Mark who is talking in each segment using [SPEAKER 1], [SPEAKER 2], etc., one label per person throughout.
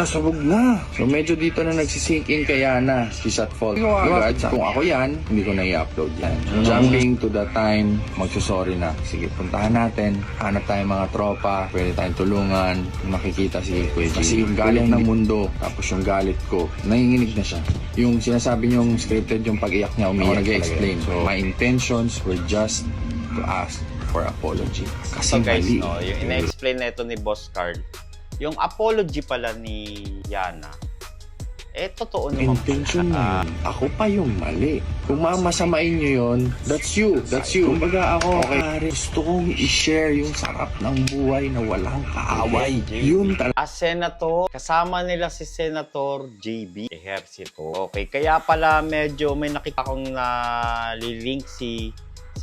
[SPEAKER 1] sabog na. So medyo dito na nagsisink in kay Yana, she's at fault. Kung ako yan, hindi ko na i-upload yan. Jumping to the time, magsusorry na. Sige, puntahan natin, hanap tayong mga tropa, pwede tayong tulungan, makikita si Kuya G. Kasi yung galit ng mundo, tapos yung galit ko, nanginginig na siya. Yung sinasabi niyong scripted, yung pag-iyak niya, umiyak nag-explain. So my intentions were just to ask for apology. Kasi
[SPEAKER 2] So guys,
[SPEAKER 1] mali.
[SPEAKER 2] no, yung ina-explain na ito ni Boss Carl, yung apology pala ni Yana, totoo naman.
[SPEAKER 1] Intention na yun. Ako pa yung mali. Kung mamasamain nyo yun, that's you. Kumbaga ako, gusto kong i-share yung sarap ng buhay na walang kaaway. Yun talaga.
[SPEAKER 2] As Senator, kasama nila si Senator JB Ejercito. Okay, kaya pala medyo may nakita akong nalilink si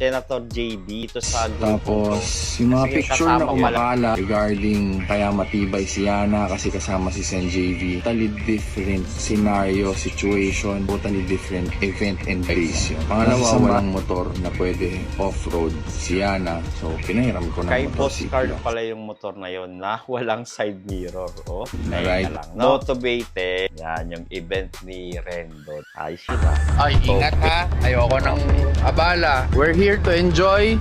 [SPEAKER 2] Senator JB ito sa grupo.
[SPEAKER 1] Tapos, yung mga
[SPEAKER 2] Kasi
[SPEAKER 1] picture na
[SPEAKER 2] kasama
[SPEAKER 1] umakala regarding kaya matibay si Yana kasi kasama si Sen JV, totally different scenario, situation, totally different event and base yun. Pangalawa, walang motor na pwede off-road si Yana. So, pinahiram ko ng
[SPEAKER 2] Kay Boss
[SPEAKER 1] motorsiklo.
[SPEAKER 2] Carl pala yung motor na yon na walang side mirror. Oh,
[SPEAKER 1] Right.
[SPEAKER 2] na lang. Motivate. Yan yung event ni Rendon. Ayos yun ah.
[SPEAKER 1] Ay, ingat ha. Ayoko ng abala. We're here to enjoy.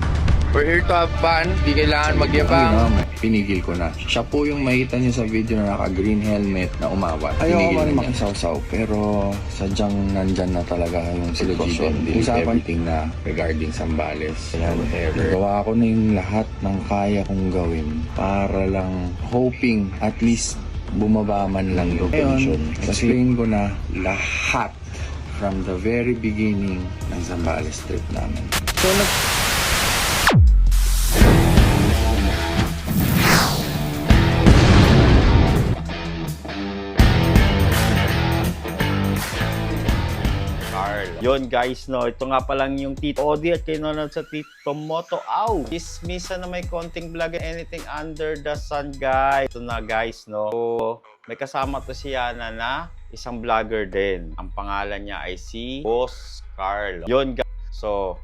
[SPEAKER 1] We're here to have fun. Di kailangan magyabang. Pinigil ko na. Siya po yung makita niyo sa video na naka-green helmet na umawat. Ayoko man makisawsaw. Pero sadyang nandyan na talaga yung sitwasyon. Usapan everything na regarding Sambales. Whatever. Gawa ko na yung lahat ng kaya kong gawin para lang hoping at least bumaba man lang yung tension. Explain ko na lahat from the very beginning ng Zambales trip namin. So,
[SPEAKER 2] Yon guys, no, ito nga pa lang yung Tito Odi at kayo nanonood sa Tito Moto. Ow! Dismissa na may konting vlog and anything under the sun, guys. Ito na guys, no. So, may kasama to si Yana na isang vlogger din. Ang pangalan niya ay si Boss Carl. Yon guys. So,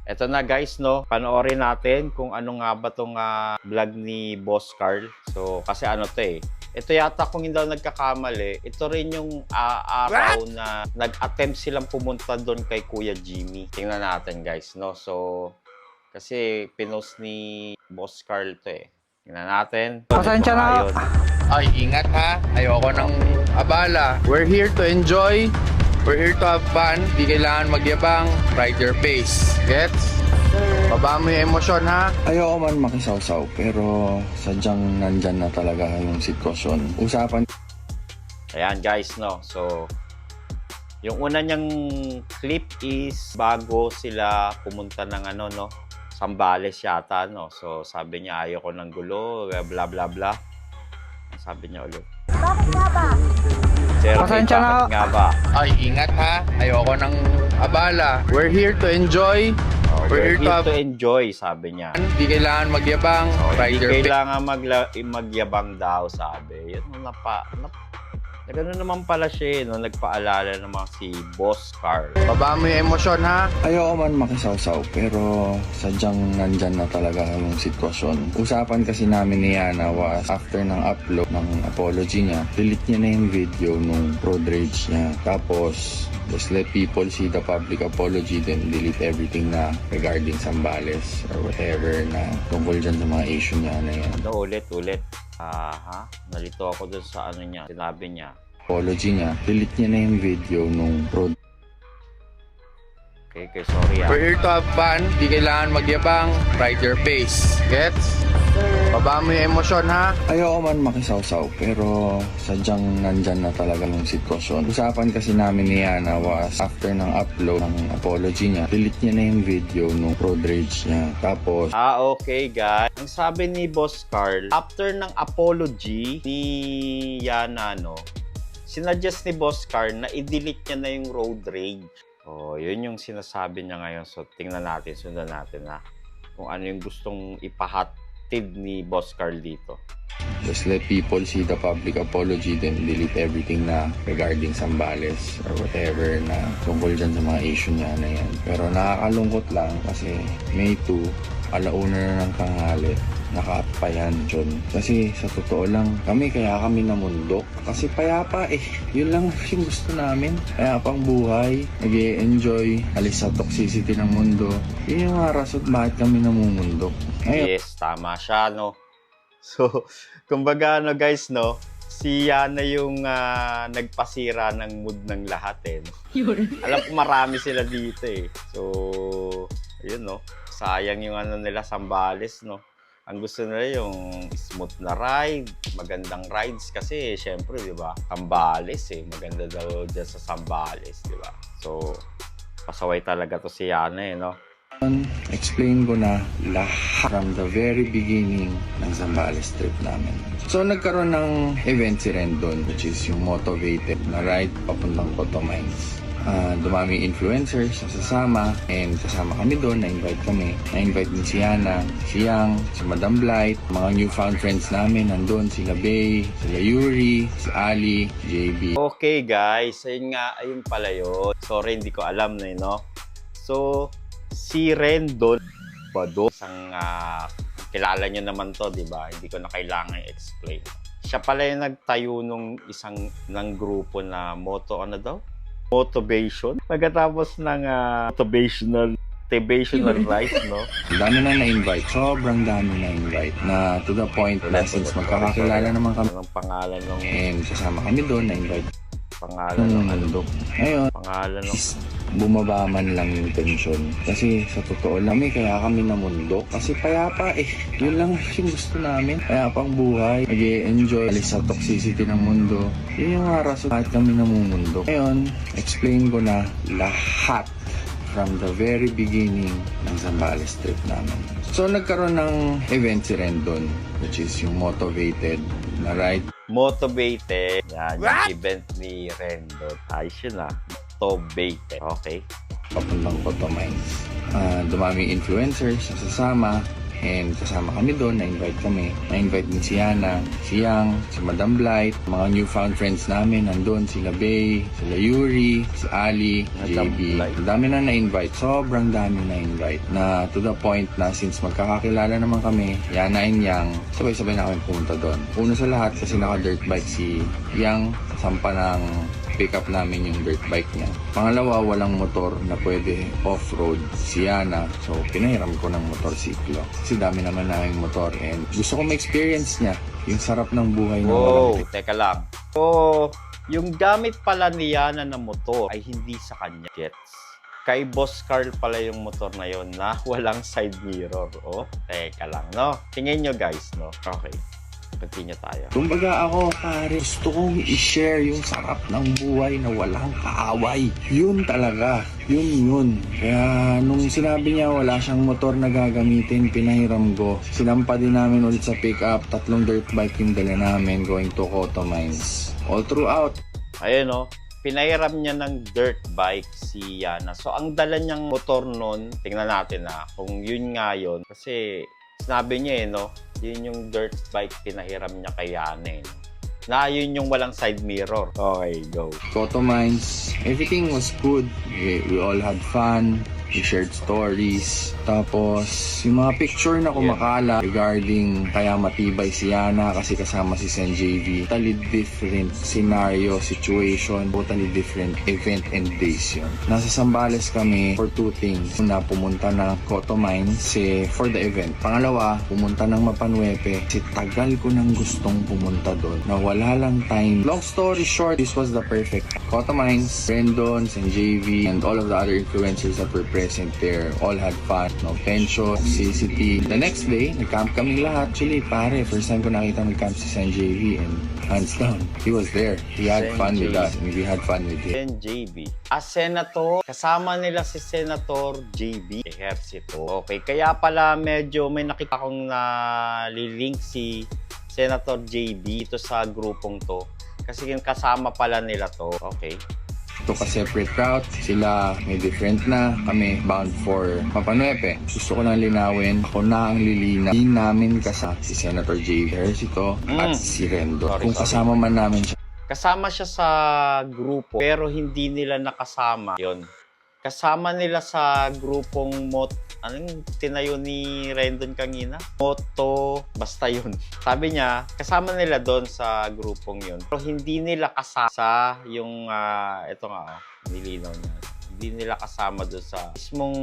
[SPEAKER 2] eto na guys, no. Panoorin natin kung ano nga ba tong vlog ni Boss Carl. So, kasi ano to eh. Ito yata kung hindi ako nagkakamali, ito rin yung araw na nag-attempt silang pumunta doon kay Kuya Jimmy. Tingnan natin guys, no? So, kasi pinost ni Boss Carl to eh. Tingnan natin.
[SPEAKER 3] Pasensya na.
[SPEAKER 1] ay, ingat ha. Ayoko ng abala. We're here to enjoy. We're here to have fun. Di kailangan magyabang. Ride your pace. Gets? Baba mo yung emosyon ha. Ayoko man makisawsaw pero sadyang nandyan na talaga yung sitwasyon. Usapan.
[SPEAKER 2] Ayan guys, no? So, yung una niyang clip is bago sila pumunta ng ano, no? Sambales yata, no? So, sabi niya ayoko ng gulo, bla bla bla. Sabi niya ulit.
[SPEAKER 3] Bakit nga ba?
[SPEAKER 2] Sir,
[SPEAKER 3] Pasensya na.
[SPEAKER 2] bakit nga ba?
[SPEAKER 1] Ay, ingat ha. Ayoko ng abala. We're here to enjoy.
[SPEAKER 2] We're here to enjoy, sabi niya.
[SPEAKER 1] Di kailangan magyabang. Ride
[SPEAKER 2] Hindi
[SPEAKER 1] your pace.
[SPEAKER 2] kailangan magyabang daw, sabi. Yan Gano'n naman pala siya, no? Nagpaalala naman si Boss Carl.
[SPEAKER 1] Baba mo yung emosyon ha. Ayoko man makisawsaw pero sadyang nandyan na talaga yung sitwasyon. Usapan kasi namin ni Yana was after ng upload ng apology niya, delete niya na yung video nung road rage niya. Tapos, just let people see the public apology then delete everything na regarding Sambales or whatever na tungkol dyan sa mga issue niya na yan.
[SPEAKER 2] Ulit. Nalito ako dun sa ano niya, sinabi niya.
[SPEAKER 1] Apology niya, delete niya na yung video nung road.
[SPEAKER 2] Okay, sorry
[SPEAKER 1] We're here to have fun. Di kailangan magyabang. Ride your pace. Gets? Baba mo yung emosyon ha. Ayoko man makisawsaw pero sadyang nandyan na talaga yung sitwasyon. Usapan kasi namin ni Yana was after ng upload ng apology niya, delete niya na yung video nung road rage niya. Tapos,
[SPEAKER 2] okay guys. Ang sabi ni Boss Carl, after ng apology ni Yana, no, sinadjust ni Boss Carl na i-delete niya na yung road rage. Oh, yun yung sinasabi niya ngayon. So, tingnan natin, sundan natin na kung ano yung gustong ipahatid ni Boss Carl dito.
[SPEAKER 1] just let people see the public apology then delete everything na regarding Sambales or whatever na tungkol dyan sa mga issue niya na yan. Pero nakakalungkot lang kasi May 2, alauna na ng tanghali, nakapayan dyan. Kasi sa totoo lang, kami namundok. Kasi payapa eh. Yun lang yung gusto namin. Payapang buhay, nag-i-enjoy, alis sa toxicity ng mundo. Yun yung rason bakit kami namumundok. Ngayon,
[SPEAKER 2] Yes, tama siya, no? So, kumbaga, no, guys, no? Si Yana yung nagpasira ng mood ng lahat, eh. No? Alam ko marami sila dito, eh. So, ayun, no? Sayang yung ano nila, Sambales, no? Ang gusto nila yung smooth na ride, magandang rides kasi, syempre, di ba? Sambales, eh. Maganda daw dyan sa Sambales, di ba? So, pasaway talaga to si Yana, eh, no?
[SPEAKER 1] explain ko na lahat from the very beginning ng Zambales trip namin. So, nagkaroon ng event si Rendon, which is yung motivated na ride papuntang Coto Mines. Dumaming influencers na sasama, and kasama kami doon, na-invite kami. Na-invite din si Yana, si Yang, si Madam Blight, mga newfound friends namin, nandun sila Bay, sila Yuri, si Ali, JB.
[SPEAKER 2] Okay, guys. Ayun pala yun. Sorry, hindi ko alam na yun, no? So, si Rendon Bado, isang kilala nyo naman to, di ba? Hindi ko na kailangan i-explain. Siya pala yung nagtayo nung isang grupo na ano daw? Motivation. Pagkatapos ng motivational rides, no?
[SPEAKER 1] Dami na na-invite. Sobrang dami na-invite. Na to the point na since magkakakilala naman kami.
[SPEAKER 2] Anong pangalan ng
[SPEAKER 1] And kasama kami doon, na-invite.
[SPEAKER 2] pangalan ng
[SPEAKER 1] Nandok. Ngayon,
[SPEAKER 2] pangalan ng
[SPEAKER 1] bumaba man lang yung tension. Kasi sa totoo lang, kaya kami namundok. Kasi payapa eh. Yun lang yung gusto namin. Payapang buhay, nag-i-enjoy, alis sa toxicity ng mundo. Yun yung rason bakit kami namumundok. Ngayon, explain ko na lahat from the very beginning ng Zambales trip namin. So, nagkaroon ng event si Rendon, which is yung motivated na ride.
[SPEAKER 2] Motivated. Yan, yung event ni Rendon. Ayos yun, Motivated. Okay.
[SPEAKER 1] Papuntang Coto Mines. Dumaming influencers na sasama, and kasama kami doon, na-invite kami. Na-invite din si Yana, si Yang, si Madam Blight, mga newfound friends namin, nandun sila Bay, sila Yuri, si Ali,
[SPEAKER 2] Madam
[SPEAKER 1] JB.
[SPEAKER 2] Blight.
[SPEAKER 1] Dami na na-invite, sobrang dami na-invite. Na to the point na since magkakakilala naman kami, Yana and Yang, sabay-sabay na kami pumunta doon. Una sa lahat kasi naka-dirt bike si Yang, sampa ng pick up namin yung dirt bike niya. Pangalawa, walang motor na pwede off-road si Yana. So, pinahiram ko ng motorsiklo. Kasi dami naman naming motor and gusto ko ma-experience niya yung sarap ng buhay na
[SPEAKER 2] Wow,
[SPEAKER 1] walang
[SPEAKER 2] teka lang. So, yung gamit pala ni Yana na motor ay hindi sa kanya. Gets? Kay Boss Carl pala yung motor na yon na walang side mirror. Oh, teka lang, no? Tingin nyo, guys, no? Okay. Continue tayo.
[SPEAKER 1] Kumbaga ako, pare, gusto kong i-share yung sarap ng buhay na walang kaaway. Yun talaga. Yun. Kaya nung sinabi niya wala siyang motor na gagamitin, pinahiram ko. Sinampa din namin ulit sa pick-up. 3 dirt bike yung dala namin going to Coto Mines. All throughout.
[SPEAKER 2] Ayun, no? Pinahiram niya ng dirt bike si Yana. So, ang dala niyang motor nun, tingnan natin kung yun nga yun. Kasi, sinabi niya no? Yun yung dirt bike pinahiram niya kay Yana, no? Na yun yung walang side mirror. Okay, go.
[SPEAKER 1] Coto Mines, everything was good. We all had fun. We shared stories. Tapos, yung mga picture na kumakala regarding kaya matibay si Yana kasi kasama si Sen JV. Totally different scenario, situation, totally different event and days yun. Nasa Zambales kami for 2 things. Una, pumunta ng Coto Mines for the event. Pangalawa, pumunta ng Mapanuepe kasi tagal ko nang gustong pumunta doon na wala lang time. Long story short, this was the perfect Coto Mines, Rendon, Sen JV, and all of the other influencers that were present there. All had fun. No tension, toxicity. The next day, nag-camp kami lahat. Actually, pare, first time ko nakita nag-camp si Sen JV and hands down, he was there. He had
[SPEAKER 2] Sen
[SPEAKER 1] fun with
[SPEAKER 2] JV.
[SPEAKER 1] us and we had fun with him.
[SPEAKER 2] Sen JB. As senator, kasama nila si Senator JB Ejercito. Okay, kaya pala medyo may nakita akong nalilink si Senator JB ito sa grupong to. Kasi kasama pala nila to. Okay.
[SPEAKER 1] Took a separate route. Sila may different na. Kami bound for Mapanuepe. Gusto ko lang linawin. Ako na ang lilina. Hindi namin kasama si Senator J. Ejercito at si Rendo. Kung kasama man namin siya.
[SPEAKER 2] Kasama siya sa grupo pero hindi nila nakasama yon kasama nila sa grupong anong tinayo ni Rendon kanina? Moto, basta yun. Sabi niya, kasama nila doon sa grupong yun. Pero hindi nila kasama sa yung, ito nga, nilinaw niya. Hindi nila kasama doon sa mismong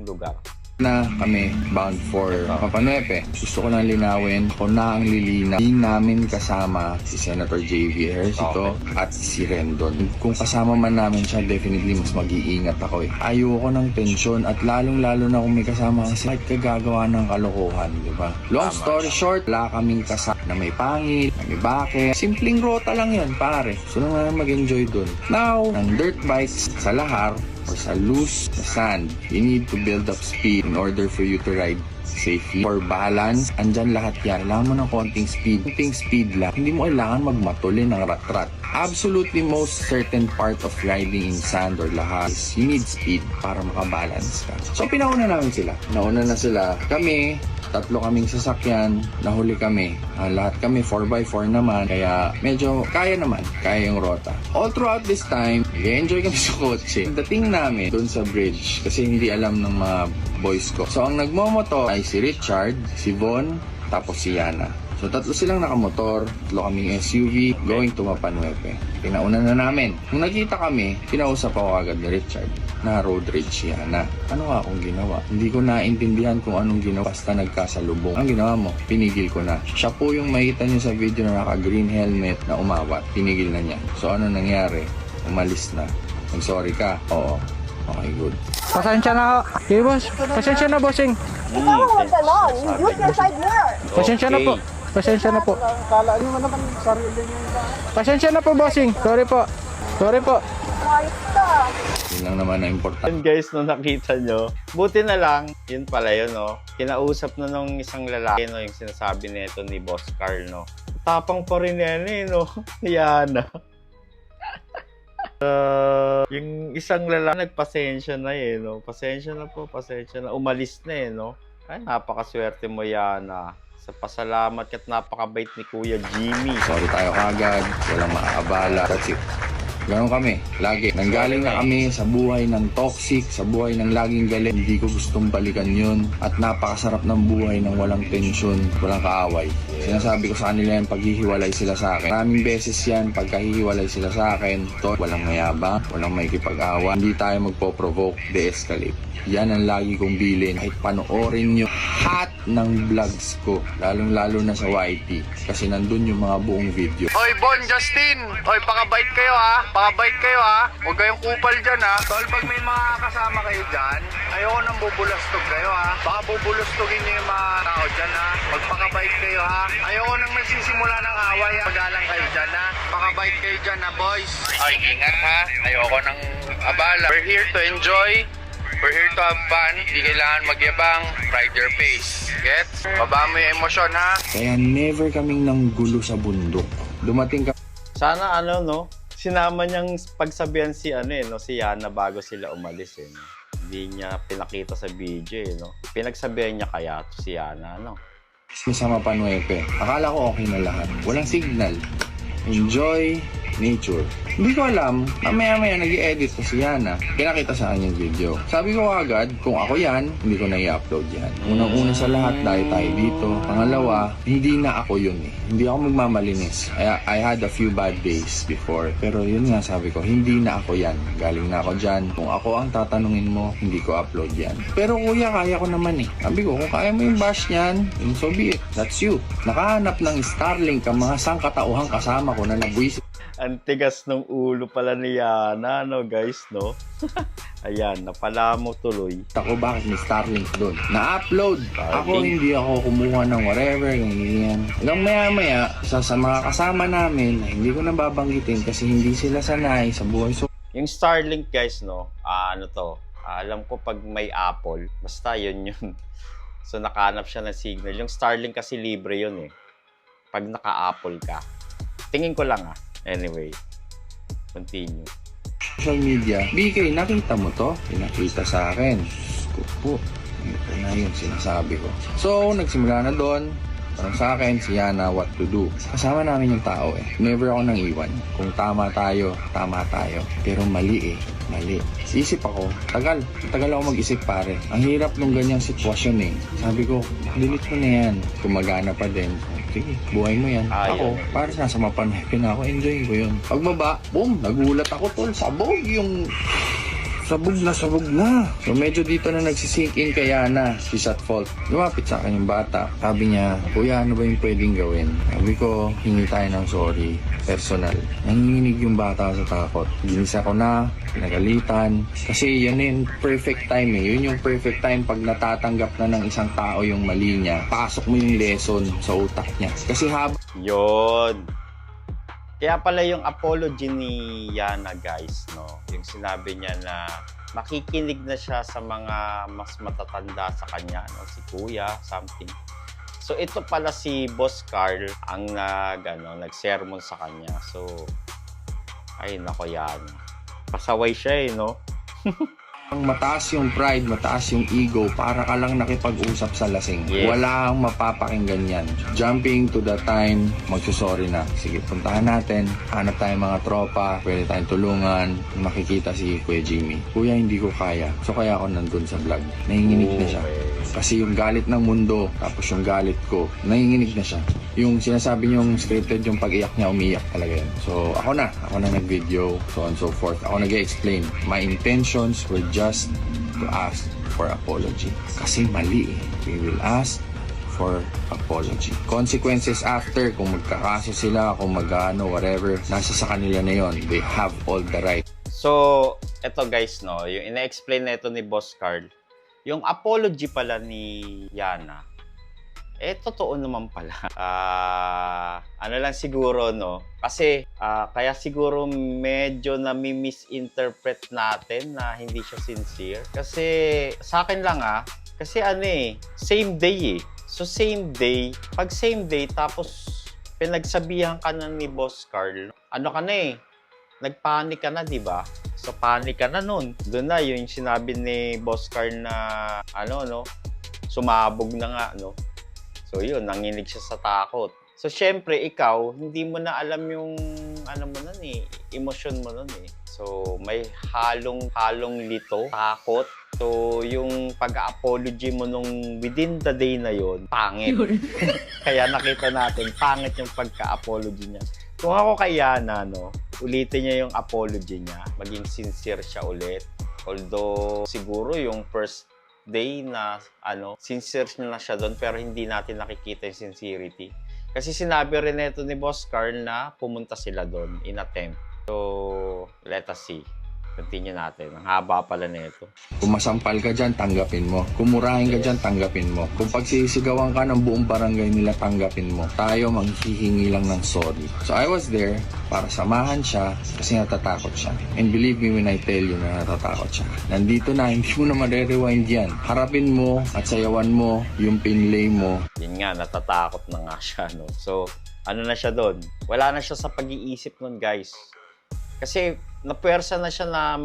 [SPEAKER 2] lugar.
[SPEAKER 1] Na kami bound for Papanuepe. Gusto ko nang linawin, ako na ang lilinaw. Hindi namin kasama si Senator J.V. Ejercito at si Rendon. Kung kasama man namin siya, definitely mas mag-iingat ako eh. Ayoko ng tensyon at lalong-lalo na kung may kasama kasi kahit kagagawa ng kalokohan, di ba? Long story short, wala kaming kasama na may pangil, na may bakit. Simpleng rota lang yan, pare. So nang namin mag-enjoy dun. Now, ng dirt bikes sa lahar, or sa loose na sand, you need to build up speed in order for you to ride safely. For balance, andyan lahat yan. Kailangan mo ng konting speed. Konting speed lang. Hindi mo kailangan magmatulin ng rat-rat. Absolutely most certain part of riding in sand or lahar is you need speed para makabalance ka. So, pinauna namin sila. Nauna na sila. Kami, tatlo kaming sasakyan, nahuli kami. Lahat kami 4x4 naman, kaya medyo kaya naman, kaya yung rota. All throughout this time, nag-enjoy kami sa kotse. Dating namin doon sa bridge, kasi hindi alam ng mga boys ko. So ang nagmomoto ay si Richard, si Von, tapos si Yana. So tatlo silang nakamotor, tatlo kaming SUV, going to Mapanuepe. Pinauna na namin. Nung nakita kami, kinausap ako agad ni Richard na road rage Yana. Ano nga akong ginawa? Hindi ko naintindihan kung anong ginawa basta nagkasalubong. Ang ginawa mo, pinigil ko na. Siya po yung makita niyo sa video na naka-green helmet na umawat. Pinigil na niya. So ano nangyari? Umalis na. Nag-sorry ka? Oo. Okay, good.
[SPEAKER 3] Pasensya na. Okay, boss. Pasensya na, bossing.
[SPEAKER 4] Ikaw ang magtanong. Use your side mirror.
[SPEAKER 3] Pasensya na po. Pasensya na po.
[SPEAKER 5] Kala nyo naman sarili nyo yung
[SPEAKER 3] Pasensya na po, bossing. Sorry po. Sorry po.
[SPEAKER 4] Ayos ka.
[SPEAKER 1] Yun lang naman ang importante.
[SPEAKER 2] Yun guys, nung nakita nyo, buti na lang, yun pala yun, no? Kinausap na nung isang lalaki, no? Yung sinasabi nito ni Boss Carl, no? Tapang pa rin yan, eh, no? Yana. Yung isang lalaki, nagpasensya na, eh, no? Pasensya na po, pasensya na. Umalis na, eh, no? Ay, napakaswerte mo, Yana. Sa pasalamat at napakabait ni Kuya Jimmy.
[SPEAKER 1] Sorry tayo kagad, walang makakabala. That's it. Ganon kami, lagi. Nanggaling na kami sa buhay ng toxic, sa buhay ng laging galit. Hindi ko gustong balikan yun. At napakasarap ng buhay ng walang tensyon, walang kaaway. Sinasabi ko sa kanila yan, paghihiwalay sila sa akin. Maraming beses yan, pagkahihiwalay sila sa akin, to, walang mayabang, walang makikipag-awa. Hindi tayo magpo-provoke, de-escalate. Yan ang lagi kong bilin. Kahit panoorin nyo lahat ng vlogs ko, lalong-lalo na sa YT. Kasi nandun yung mga buong video. Hoy, Bon, Justin! Hoy, pakabait kayo ha! Pakabait kayo ha! Huwag kayong kupal dyan ha! Tol, pag may mga kasama kayo dyan, ayoko nang bubulastog kayo ha! Baka bubulastogin nyo yung mga tao dyan ha! Magpakabait kayo ha! Ayoko nang nagsisimula ng away ha! Pagalang kayo dyan ha! Pakabait kayo dyan ha, boys! Ay, ingat ha! Ayoko nang abala. We're here to enjoy. We're here to have fun. Hindi kailangan magyabang. Ride your pace. Gets? Baba mo yung emosyon, ha? Kaya never kaming nanggulo sa bundok. Dumating ka...
[SPEAKER 2] Sana ano, no? Sinama niyang pagsabihan si no, si Yana bago sila umalis, eh. No? Hindi niya pinakita sa video, eh, no? Pinagsabihan niya kaya to si Yana, no?
[SPEAKER 1] sa Mapanuepe. Akala ko okay na lahat. Walang signal. Enjoy nature. Hindi ko alam, mamaya-maya nag-i-edit ko si Yana. Pinakita sa kanya yung video. Sabi ko agad, kung ako yan, hindi ko na i-upload yan. Unang-una sa lahat, tayo dito. Pangalawa, hindi na ako yun eh. Hindi ako magmamalinis. I had a few bad days before. Pero yun nga sabi ko, hindi na ako yan. Galing na ako dyan. Kung ako ang tatanungin mo, hindi ko upload yan. Pero kuya, kaya ko naman eh. Sabi ko, kung kaya mo yung bash yan, so be it. That's you. Nakahanap ng Starlink ang mga sangkatauhang kasama ko na nabwisit.
[SPEAKER 2] Ang tigas ng ulo pala ni Yana, no guys, no? Ayan, napala mo tuloy.
[SPEAKER 1] Ako bakit may Starlink doon? Na-upload. Ako hindi ako kumuha ng whatever, ganyan. Hanggang maya-maya, sa mga kasama namin, hindi ko nababanggitin kasi hindi sila sanay sa buhay. So,
[SPEAKER 2] yung Starlink guys, no? Alam ko pag may Apple, basta yun. So nakahanap siya ng signal. Yung Starlink kasi libre yun eh. Pag naka-Apple ka. Tingin ko lang Anyway, continue.
[SPEAKER 1] Social media, BK, nakita mo to? Pinakita sa akin. Ko po. Ito na yun sinasabi ko. So, nagsimula na doon. Parang sa akin, si Yana, what to do. Kasama namin yung tao eh. Never ako nang iwan. Kung tama tayo, tama tayo. Pero mali eh. Mali. Isip ako, tagal ako mag-isip pare. Ang hirap nung ganyang sitwasyon eh. Sabi ko, delete mo na yan. Kumagana pa din. Sige, buhay mo yan. Ako, para sa mapanhipin ako, enjoy ko yun. Pagbaba, boom, nagulat ako tol. Sabog yung... Sabog na. So medyo dito na nagsisink in kay Yana. She's at fault. Lumapit sa akin yung bata. Sabi niya, kuya, ano ba yung pwedeng gawin? Sabi ko, hingi tayo ng sorry. Personal. Nanginginig yung bata sa takot. Ginisa ko na, pinagalitan. Kasi yan yung perfect time eh. Yun yung perfect time pag natatanggap na ng isang tao yung mali niya. Pasok mo yung lesson sa utak niya. Kasi
[SPEAKER 2] Yun. Kaya pala yung apology ni Yana, guys, no? Yung sinabi niya na makikinig na siya sa mga mas matatanda sa kanya, no? Si Kuya, something. So, ito pala si Boss Carl ang nag-sermon sa kanya. So, ay, nako yan. Pasaway siya eh, no?
[SPEAKER 1] ang mataas yung pride, mataas yung ego, para ka lang nakipag-usap sa lasing.
[SPEAKER 2] Yes.
[SPEAKER 1] Wala kang mapapakinggan yan. Jumping to the time, magsusorry na. Sige, puntahan natin. Hanap tayong mga tropa, pwede tayong tulungan. Makikita si Kuya Jimmy. Kuya, hindi ko kaya. So kaya ako nandun sa vlog. Nanginginig na siya. Kasi yung galit ng mundo, tapos yung galit ko, nanginginig na siya. Yung sinasabi niyong scripted, yung pag-iyak niya, umiyak talaga yan. So ako na nag-video, so on so forth. Ako nag-explain. My intentions were just to ask for apology. Kasi mali eh. We will ask for apology. Consequences after, kung magkakaso sila, kung mag-ano, whatever, nasa sa kanila na yon. They have all the right.
[SPEAKER 2] So, eto guys, no, yung ina-explain na ito ni Boss Carl, yung apology pala ni Yana, totoo naman pala. Ano lang siguro, no? Kasi, kaya siguro medyo nami-misinterpret natin na hindi siya sincere. Kasi, sa akin lang kasi same day eh. So, same day, pag same day, tapos pinagsabihan ka na ni Boss Carl, nagpanik ka na, di ba? So, panik ka na nun. Doon na, yung sinabi ni Boss Carl na, sumabog na nga, no? So, yun, nanginig siya sa takot. So, syempre, ikaw, hindi mo na alam yung, emosyon mo nun eh. So, may halong lito, takot. So, yung pag-apology mo nung within the day na yon, pangit. Kaya nakita natin, pangit yung pagka-apology niya. Kung ako kay Yana, ulitin niya yung apology niya. Maging sincere siya ulit. Although, siguro yung first day na, sincere na siya doon, pero hindi natin nakikita yung sincerity. Kasi sinabi rin ito ni Boss Carl na pumunta sila doon in attempt. So, let us see. Continue natin. Ang haba pala nito.
[SPEAKER 1] Kung masampal ka dyan, tanggapin mo. Kung murahin ka dyan, tanggapin mo. Kung pagsisigawan ka ng buong barangay nila, tanggapin mo. Tayo manghihingi lang ng sorry. So I was there para samahan siya kasi natatakot siya. And believe me when I tell you na natatakot siya. Nandito na, hindi mo na ma-rewind yan. Harapin mo at sayawan mo yung pinlay mo.
[SPEAKER 2] Yun nga, natatakot na nga siya, no? So, na siya doon? Wala na siya sa pag-iisip nun, guys. Kasi, napuwersa na siya na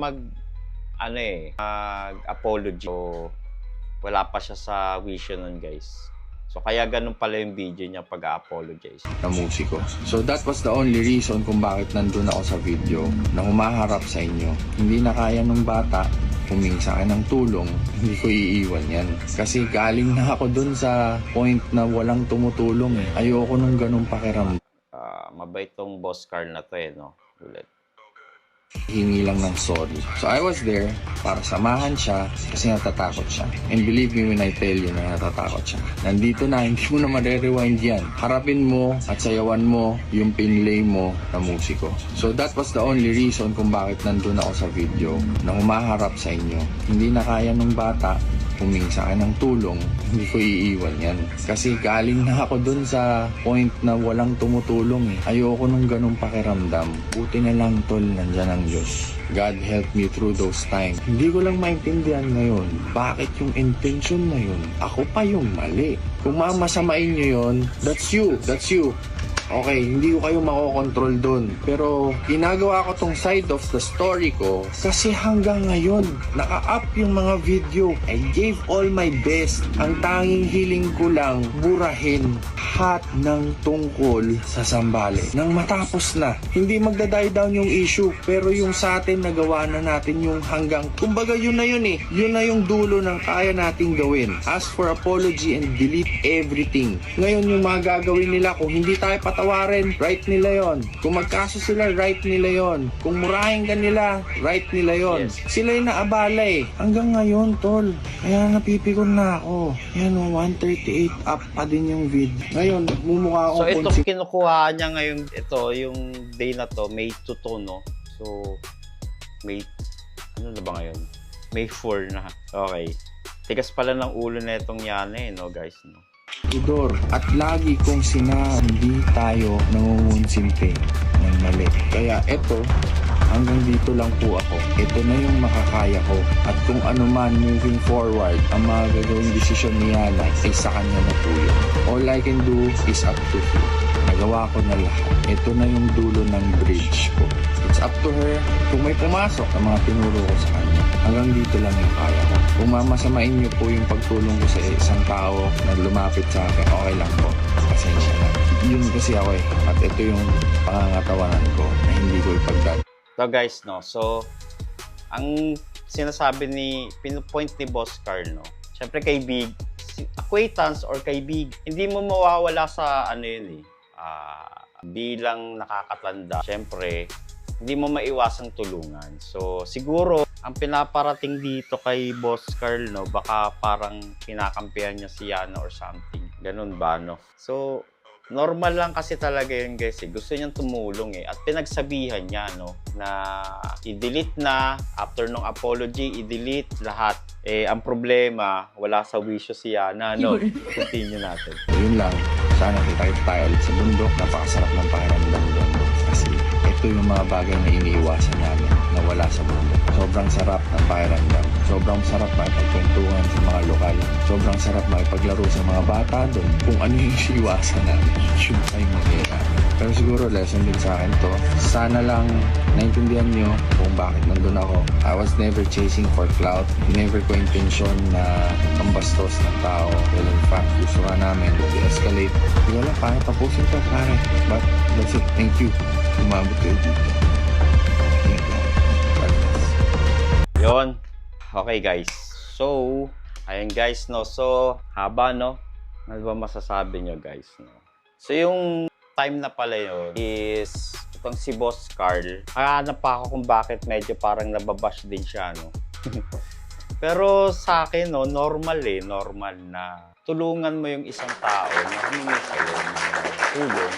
[SPEAKER 2] mag-apology. So, wala pa siya sa vision nun, guys. So, kaya ganun pala yung video niya pag-apologize.
[SPEAKER 1] Na musiko. So, that was the only reason kung bakit nandun ako sa video na humaharap sa inyo. Hindi na kaya nung bata humingi sa akin ng tulong, hindi ko iiwan yan. Kasi galing na ako dun sa point na walang tumutulong eh. Ayoko nung ganun pakiramdam.
[SPEAKER 2] Mabait tong Boss Carl na to no? Ulit.
[SPEAKER 1] Hingi lang ng sorry. So I was there para samahan siya kasi natatakot siya. And believe me when I tell you na natatakot siya. Nandito na, hindi mo na ma-rewind yan. Harapin mo at sayawan mo yung pinlay mo na musiko. So that was the only reason kung bakit nandun ako sa video na humaharap sa inyo. Hindi na kaya nung bata humingi sa akin ng tulong, hindi ko iiwan yan. Kasi galing na ako dun sa point na walang tumutulong eh. Ayoko nung ganung pakiramdam. Buti na lang tol, nandyan ang Diyos. God help me through those times. Hindi ko lang maintindihan ngayon, bakit yung intention na yun? Ako pa yung mali. Kung mamasamain nyo yun, that's you. Okay, hindi ko kayo makokontrol dun. Pero ginagawa ko tong side of the story ko kasi hanggang ngayon, naka-up yung mga video. I gave all my best. Ang tanging hiling ko lang, burahin lahat ng tungkol sa Zambales. Nang matapos na, hindi magda-die down yung issue. Pero yung sa atin, nagawa na natin yung hanggang, kumbaga yun na yun eh. Yun na yung dulo ng kaya nating gawin. Ask for apology and delete everything. Ngayon yung mga gagawin nila, kung hindi tayo patawarin, right nila yon. Kung magkaso sila, right nila yon. Kung murahin ka nila, right nila yon.
[SPEAKER 2] Yes.
[SPEAKER 1] Sila yung naabala eh. Hanggang ngayon, tol. Kaya napipikon na ako. Yan o, 138 up pa din yung video. Ngayon, mumukha
[SPEAKER 2] So
[SPEAKER 1] akong
[SPEAKER 2] itong kinukuha niya ngayon, ito, yung day na to, May 2 to, no? So, May, ano na ba ngayon? May 4 na. Okay. Tigas pala ng ulo na itong Yana eh, no guys, no?
[SPEAKER 1] Idor, at lagi kong hindi tayo nangungunsimpe ng mali. Kaya eto, hanggang dito lang po ako. Ito na yung makakaya ko. At kung ano man moving forward, ang mga gagawing desisyon ni Yana ay sa kanya na po yun. All I can do is up to her. Nagawa ko na lahat. Ito na yung dulo ng bridge ko. It's up to her. Kung may pumasok na mga tinuro ko sa kanya, hanggang dito lang yung kaya ko. Kung mamasamain niyo po yung pagtulong ko sa isang tao na lumapit sa akin, okay lang po. Pasensya na. Yun kasi ako eh. At ito yung pangangatawanan ko na hindi ko ipagdad.
[SPEAKER 2] So guys, no? So, ang sinasabi pinupoint ni Boss Carl, no? Siyempre acquaintance or kaibig, hindi mo mawawala sa ano yun eh. Bilang nakakatanda, siyempre, hindi mo maiwasang tulungan. So, siguro, ang pinaparating dito kay Boss Carl, no, baka parang kinakampihan niya si Yana or something. Ganun ba, no? So, normal lang kasi talaga yun, guys, eh. Gusto niyang tumulong, eh. At pinagsabihan niya, no, na i-delete na, after nung apology, i-delete lahat. Eh, ang problema, wala sa wisyo si Yana, no? Continue natin.
[SPEAKER 1] Yun lang. Sana tayo ulit sa bundok. Napakasarap ng pakiramdam doon. Kasi ito yung mga bagay na iniiwasan namin na wala sa bundok. Sobrang sarap ng pakiramdam. Sobrang sarap makipagkwentuhan sa mga lokal. Sobrang sarap makipaglaro sa mga bata doon. Kung ano yung iniiwasan namin, yun ay mag-era. Pero siguro lesson din sa akin to. Sana lang naintindihan nyo kung bakit nandun ako. I was never chasing for clout. Never ko intensyon na pambastos ng tao. Well, in fact, gusto ka namin de-escalate. Hindi ko lang paano tapusin to, pare. But that's it. Thank you. Umabot kayo dito. Thank you. God bless.
[SPEAKER 2] Yun. Okay, guys. So, ayun guys, no. So, haba, no? Ano ba masasabi nyo, guys, no? So, yung time na pala yun is itong si Boss Carl. Hanap pa ako kung bakit medyo parang nababash din siya, no? Pero sa akin, no, normal na tulungan mo yung isang tao na humingi sa'yo ng tulong.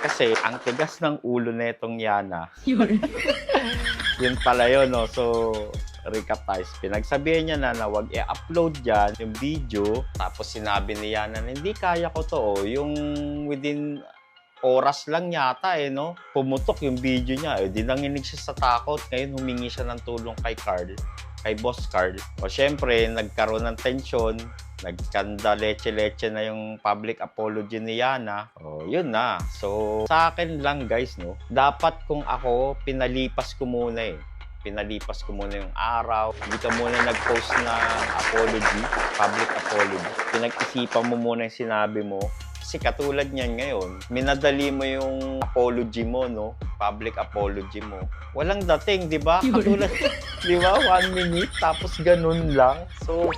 [SPEAKER 2] Kasi ang tigas ng ulo na itong Yana. Yun pala yun, no? So, recap tayo. Pinagsabihan niya na huwag i-upload dyan yung video. Tapos sinabi ni Yana na hindi kaya ko to. Yung within oras lang yata no? Pumutok yung video niya. Di nanginig siya sa takot. Ngayon humingi siya ng tulong kay Boss Carl. O syempre, nagkaroon ng tensyon. Nagkanda leche-leche na yung public apology ni Yana. O, yun na. So, sa akin lang guys, no? Dapat kung ako, pinalipas ko muna yung araw. Hindi ka muna nag-post ng apology, public apology. Pinag-isipan mo muna yung sinabi mo. Kasi katulad niyan ngayon, minadali mo yung apology mo, no? Public apology mo. Walang dating, di ba? Katulad, di ba? 1 minute, tapos ganun lang. So,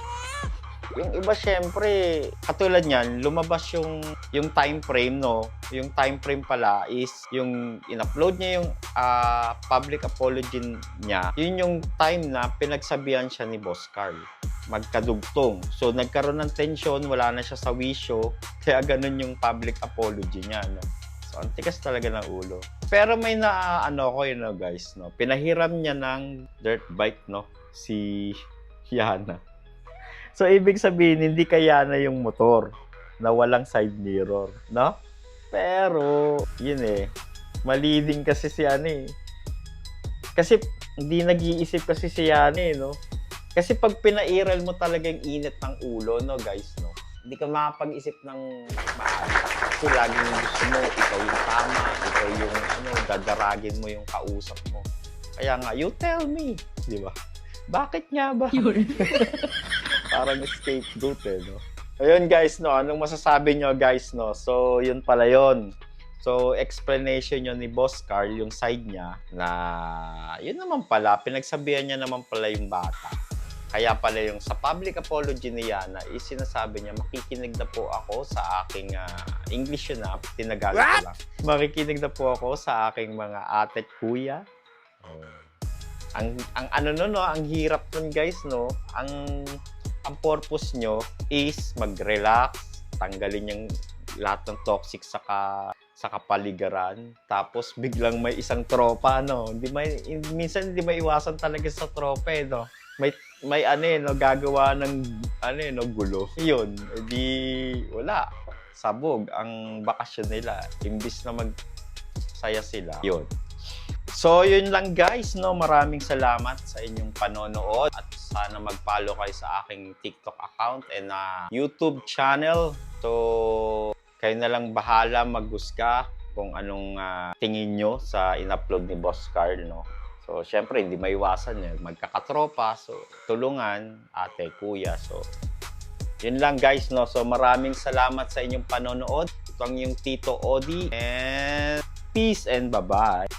[SPEAKER 2] yung iba syempre, katulad niyan, lumabas yung time frame, no? Yung time frame pala is yung in-upload niya yung public apology niya. Yun yung time na pinagsabihan siya ni Boss Carl. Magkadugtong. So, nagkaroon ng tension, wala na siya sa wisyo. Kaya ganun yung public apology niya, no? So, ang tigas talaga ng ulo. Pero may ko yun, no, guys, no? Pinahiram niya ng dirt bike, no? Si Yana. So, ibig sabihin, hindi kaya na yung motor na walang side mirror, no? Pero, yun mali din kasi si Kasi, hindi nag-iisip kasi si Yana, no? Kasi pag pinairal mo talaga yung init ng ulo, no, guys, no? Hindi ka makapag-isip ng maayos. Kasi laging gusto mo, ikaw yung tama, ikaw yung dadaragin mo yung kausap mo. Kaya nga, you tell me, di ba? Bakit nga ba? Parang scapegoat no? Ayun guys, no? Anong masasabi nyo guys, no? So, yun pala yun. So, explanation nyo ni Boss Carl, yung side niya, na yun naman pala, pinagsabihan niya naman pala yung bata. Kaya pala yung sa public apology ni Yana, sinasabi niya, makikinig na po ako sa aking, English yun na, tinagalog ko lang. Makikinig na po ako sa aking mga ate at kuya. Ang ang hirap nun guys, no? Ang purpose nyo is mag-relax, tanggalin yung lahat ng toxic sa kapaligiran, tapos biglang may isang tropa, no? Minsan hindi maiwasan talaga sa tropa, no? May gagawa ng gulo. Yun, edi wala. Sabog ang bakasyon nila. Imbis na magsaya sila. Yun. So, yun lang guys, no? Maraming salamat sa inyong panonood at sana mag-follow kayo sa aking TikTok account and YouTube channel. So, kayo na lang bahala maghusga kung anong tingin nyo sa in-upload ni Boss Carl, no? So, syempre, hindi maiwasan yun. Magkakatropa, so, tulungan, ate, kuya. So, yun lang guys, no? So, maraming salamat sa inyong panonood. Ito ang yung Tito Odi and peace and bye-bye.